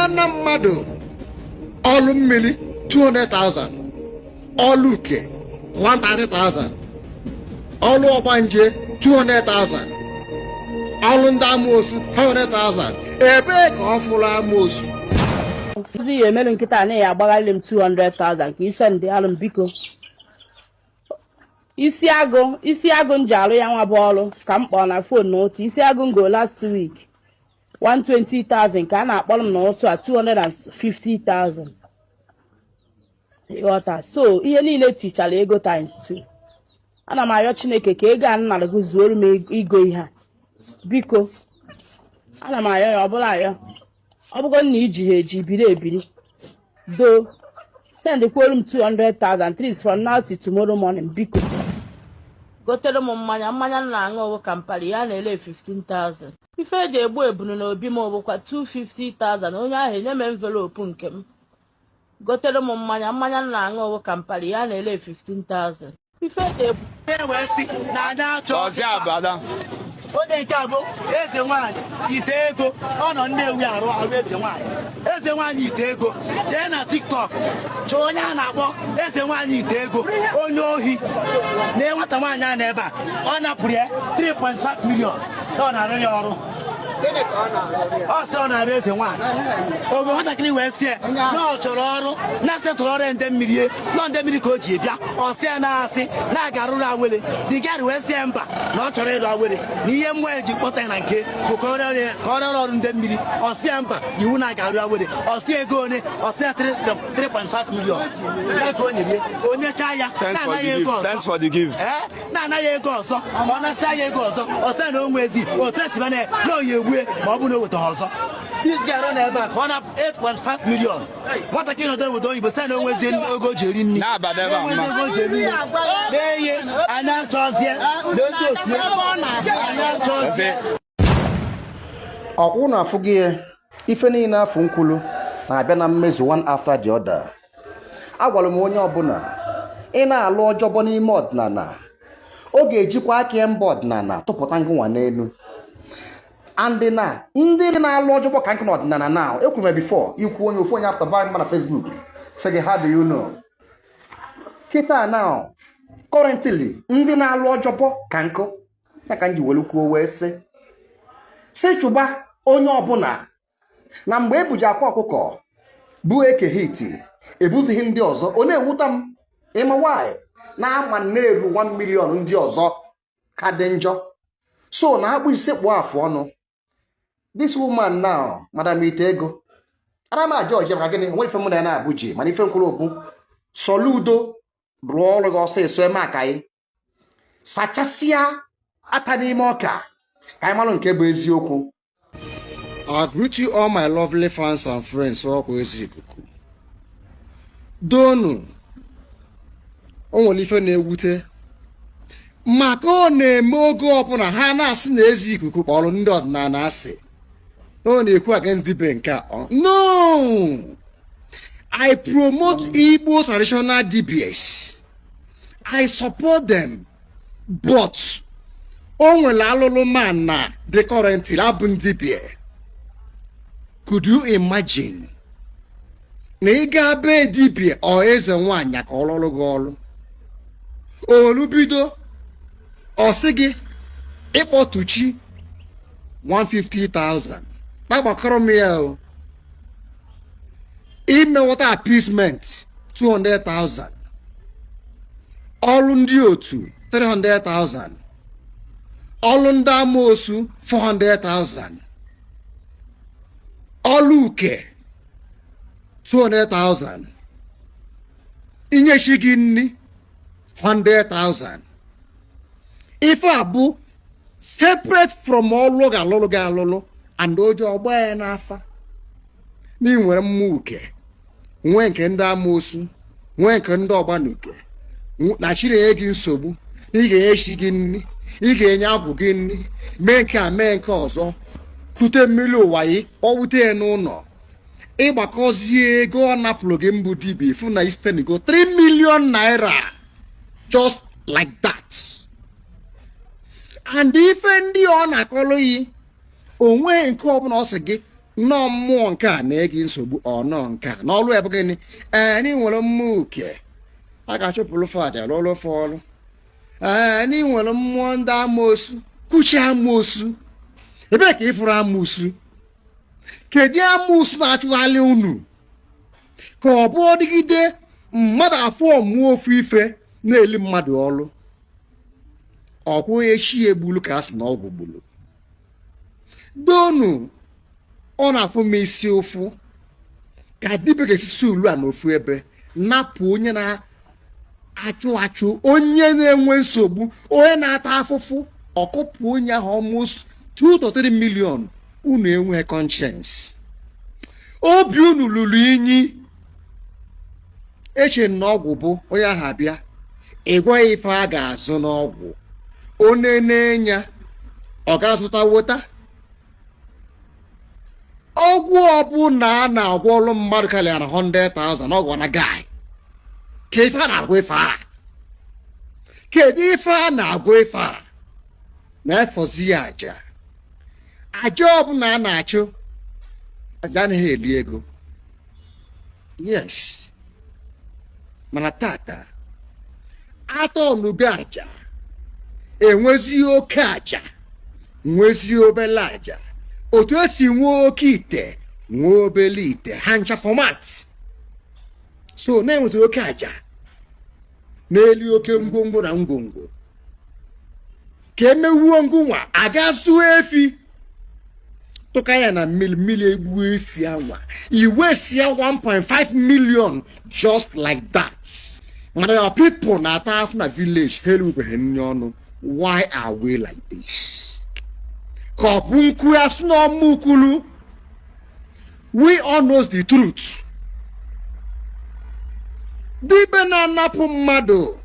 na mmadụ ọlụ mmiri 200,000 ọlụ uke 130,000 ọlụ ọgbanje 200,000 ọlụ ndị amoosu 500,000 ebe ka ọ fụrụ amoosu Ndị ya emelu nkịta na ya agbagharị m 200,000 ka ise ndị alụ m biko isi agụ nji arụ ya nwa bụ ọrụ ka m kpọọ na fon n'otu isi agụ ngo last week 120,000 ka a na-akpọrọ m n'otu a 250,000 ịghọta so ihe niile tichara ego times 2 ana m arịọ Chineke ka ego a nnara gị zuoro m igo ihe a biko ana m arịọ ya ọbụla arịọ ọ bụgo na iji ha eji biri ebiri do send kwuru m 200,000 at least from now till tomorrow morning biko gotere m mmanya na-aṅụ ọgwụ kampari ya na-ele 15,000 ife eji egbu ebunu na obi m ọbụkwa 250,000 onye ahụ enye m envelope nke m gotere m mmanya na-aṅụ ọgwụ kampari ya na-ele 15,000 ife eji egbu onye nke abụ Ezenwanyi ite ego ọ nọ Nnewi arụ Ezenwanyi ite ego jee na TikTok chọọ onye a na-akpọ Ezenwanyi ite ego onye ohi na nwata nwaanyị a n'ebe a ọ napụrụ ya 3.5 million ọ na-arụ ya ọrụ ọ sị ọ na-arụ Ezenwanyi ogbe nwatakịrị wee sie na ọ chọrọ ọrụ na-asetụrụ ọrụ nde mmiri nọ nde mmiri ka o ji bịa ọ sị ya na-asị na-aga arụrụ awele dị gari wee sie mba na ọ chọrọ ịrụ awele na ihe mmụọ eji kpọta ya na nke bụ ka ọ rịọrọ ọrụ nde mmiri ọ sị ya mba iwu na-aga arụ awele ọ sị ego one ọ sị ya 3.5 million ka o nyere onye chaa ya na-anaghị ego ọzọ na-anaghị ego ọzọ ọ na-asị ya ego ọzọ ọ sị na o nwezi otu etibana na oyi egbue ma ọ bụ na o weta ọzọ isi ga-arụ n'ebe a ka ọ na 8.5 million nwatakịrị nọdụ obodo oyibo sị na o nwezi ego o ji eri nri na-ihe anya chọzie n'otu osie anya chọzie ọkwụ na afụ gị ife niile afụ nkwulu na-abịa na mmezu one after the other. Agwara m onye ọbụla ị na-alụ ọjọbọ n'ime ọdịnala ọ ga-ejikwa aka mba ọdịnala tụpụta ngụnwa n'elu andị na ndị na-alụ ọjọbọ ka nke n'ọdịnala na ekwuru m before ikwu onye ofu onye apụtaba mma na Facebook sị gị how do you know kịta now currently ndị na-alụ ọjọbọ ka nkụ ya ka m ji were kwuo wee sị chụba onye ọbụla na mgbe ebuji akwa ọkụkọ bụ eke hiti ebuzighị ndị ọzọ ọ na-ewuta m ịma nwanyị na-ama na-eru 1 million ndị ọzọ ka dị njọ so na akpụ ise kpụọ afụ ọnụ this woman now madam ite ego ana m aja ọjọọ maka gịnị nwere ife mụ na ya na-abụ ji mana ife nkwụrụ okwu soludo rụọ ọrụ gị ọsịsọ eme aka anyị sachasịa ata n'ime ọka ka anyị marụ nke bụ eziokwu. I greet you all my lovely fans and friends ọkwa Eze Ikuku donu o nwere ife na-ewute maka ọ na-eme oge ọbụla ha na-asị na Eze Ikuku kpọrọ ndị ọdịnala asị ọ na-ekwu against the bank no I promote Igbo traditional DBS I support them but o nwere alụlụ man na the current abụ ndị bie. Could you imagine na ị ga-abịa dibia ọ Ezenwanyi ka ọ lụrụ gị ọrụ olubido ọ sị gị ịkpọtụchi 150,000 na-agbakọrọ m ya o imewata appeasement 200,000 ọrụ ndị otu 300,000 ọrụ ndị amoosu 400,000 ọlụ uke 200,000 inyechi gị nri 100,000 ife a bụ separate from ọlụ ga-alụlụ gị alụlụ and ojo ọgba ya n'afa na ị nwere mma uke nwee nke ndị amoosu nwee nke ndị ọgbanuke na chiri gị nsogbu ị ga-enyechi gị nri ị ga-enye agwụ gị nri mee nke a mee nke ọzọ kute mmiri ụwa yi kpọwute ya n'ụlọ ịgbakọzie ego ọ napụrụ gị mbụ dibia ifu na ispenigo 3 million naira just like that and ife ndị ọ na-akọrọ yi onwe nke ọbụla ọ sị gị nnọọ mmụọ nke a na-ege nsogbu ọnọ nke a n'ọlụ ebe gịnị anyị nwere mmụọ uke a ga-achụpụrụ fada lụrụ fọlụ anyị nwere mmụọ ndị amoosu kuchi amoosu ebe ka ịfụrụ amoosu kedu amoosu na-achụghalị unu ka ọ bụ ọdịgide mmadụ afọ mmụọ ofu ife na-eli mmadụ ọlụ ọkwụ onye chi egbulu ka a sị na ọgwụ gbulu donu ọ na-afụ m isi ụfụ ka dibịa ga-esisi ulu a n'ofu ebe napụ onye na-achụ onye na-enwe nsogbu onye na-ata afụfụ ọkụpụ onye ahụ almost 2 to 3 million. Unu enweghị conscience, obi unu lụrụ inyi eche na ọgwụ bụ onye ahụ abịa ịgwaghị ife a ga-azụ n'ọgwụ onye na-enya ọ ga-azụta wota ọgwụ ọbụla a na-agwọrụ mmadụ karịa na 100,000 ọgwụ na guy ka ife a na-agwọ ife a kedu ife a na-agwọ ife a na-efọzi ya aja ọbụla a na-achụ aja anaghị eli ego. Yes, mana tata atọnugo aja enwezi oke aja nwezi obele aja otu esi nwee oke ite nwee obele ite ha ncha format. So na-enwezi oke aja na-eli oke ngwongwo na ngwongwo ka emewuo ngwunwa aga zụọ efi tụka ya na mmiri egbu efi anwa iwesi ya 1.5 million just like that. Mana your people na-ata afụ na village helubeghị nri ọnụ. Why are we like this? Ka ọ bụ nkwu ya sị n'ọmụ ukwulu. We all knows the truth. Dibe na-anapụ mmadụ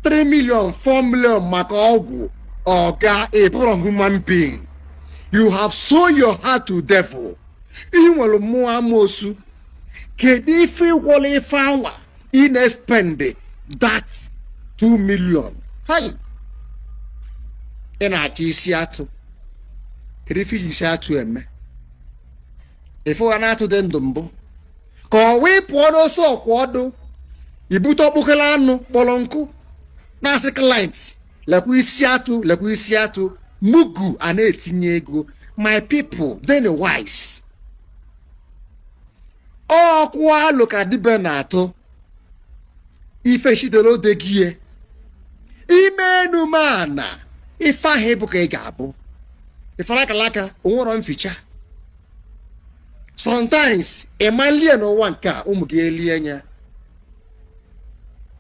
3 million 4 million maka ọgwụ ọga a poor human being. You have sold your heart to devil. I nwere mmụọ amoosu. Kedu ife ịgwọrọ ife anwa ị na-spend that 2 million? Hai! Ị na-achọ isi atụ. Kedu ife isi atụ eme? Ife ụwa na-atụ dị ndụ mbụ. Ka ọ wee pụọ n'ọsọ ọkwụ ọdụ. Ibute ọkpụkele anụ kpọrọ nkụ. Na-asị client, lekwa isi atụ, lekwa isi atụ. Mugu a na-etinye ego. My people, then wise. Ọkụ alụ ka dibe na-atụ. Ife shidelo degie. Ime enumana. Ife ahụ bụ ka ị ga-abụ. Ife lakalaka onwero mficha. Sometimes emalie n'ụwa nke a ụmụ gị elie nya.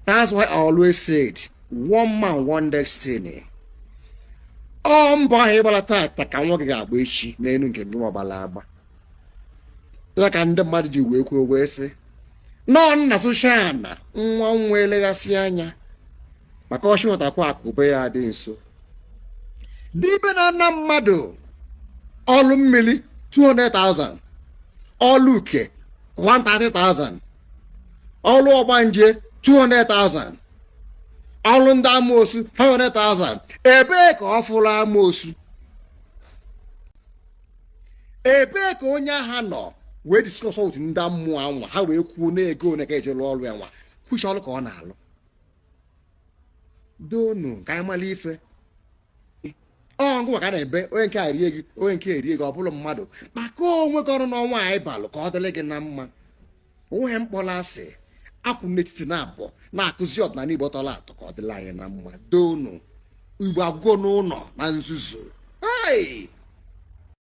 That's why I always said, one man, one destiny. Mbọ ahụ ịgbara tata ka nwa gị ga-agba echi n'elu nke gị magbala agba. Ya ka ndị mmadụ ji wee kwuo wee sị nọ nna soshana nwa eleghasị anya maka ọchị nwatakwa akụbe ya dị nso. Dibe na nna mmadụ ọlụ mmiri 200,000, ọlụ uke 130,000, ọlụ ọgbanje 200,000, ọlụ ndị amoosu 500,000. Ebee ka ọ fụrụ amoosu? Ebee ka onye agha nọ wee discuss with ndị mmụọ anwa ha wee kwuo na ego na ga-eje lụọ ọrụ ya nwa kwuchi ọrụ ka ọ na-alụ? Donu ka anyị mara ife ngwa ka na-ebe onye nke erie gị onye nke erie gị ọ bụrụ mmadụ maka onwe gị ọrụ n'ọnwa anyị balụ ka ọ dịrị gị na mma. Onweghị mkpọrọ asị akwụ n'etiti na abụọ na-akụzi ọdịnala Igbo tọrọ atọ ka ọ dịrị anyị na mma. Donu Igbo agwụgo n'ụlọ na nzuzo. Hey!